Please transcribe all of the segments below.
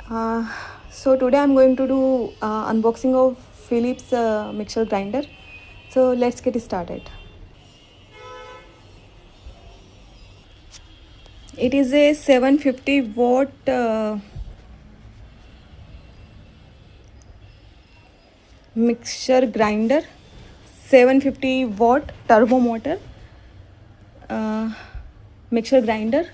Uh, so today I'm going to do unboxing of Philips mixer grinder. So let's get started. It is a 750 watt mixture grinder, 750 watt turbo motor mixture grinder.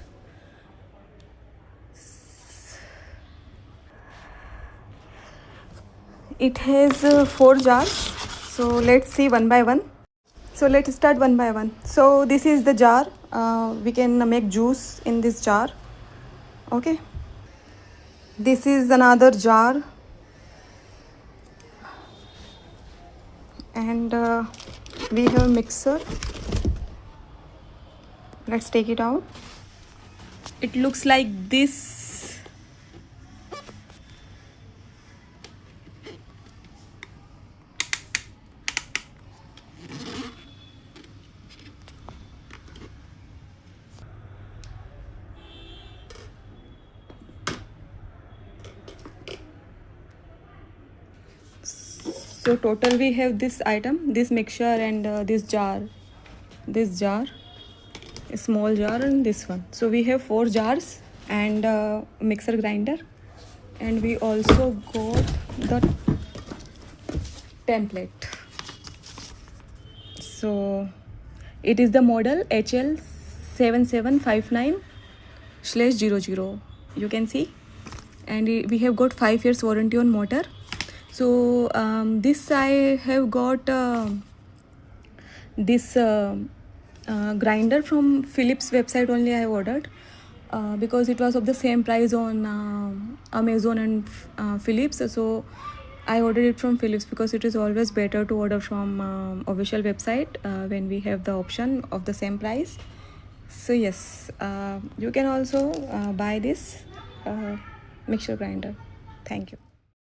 It has 4 jars, so let's see one by one. So let's start one by one. So this is the jar. We can make juice in this jar. Okay, this is another jar, and we have mixer. Let's take it out. It looks like this. So total we have this item, this mixture, and this jar, a small jar, and this one. So we have 4 jars and mixer grinder, and we also got the template. So it is the model HL7759/00. You can see, and we have got 5 years warranty on motor. So this I have got this grinder from Philips website only. I have ordered because it was of the same price on Amazon and Philips. So I ordered it from Philips because it is always better to order from official website when we have the option of the same price. So yes, you can also buy this mixture grinder. Thank you.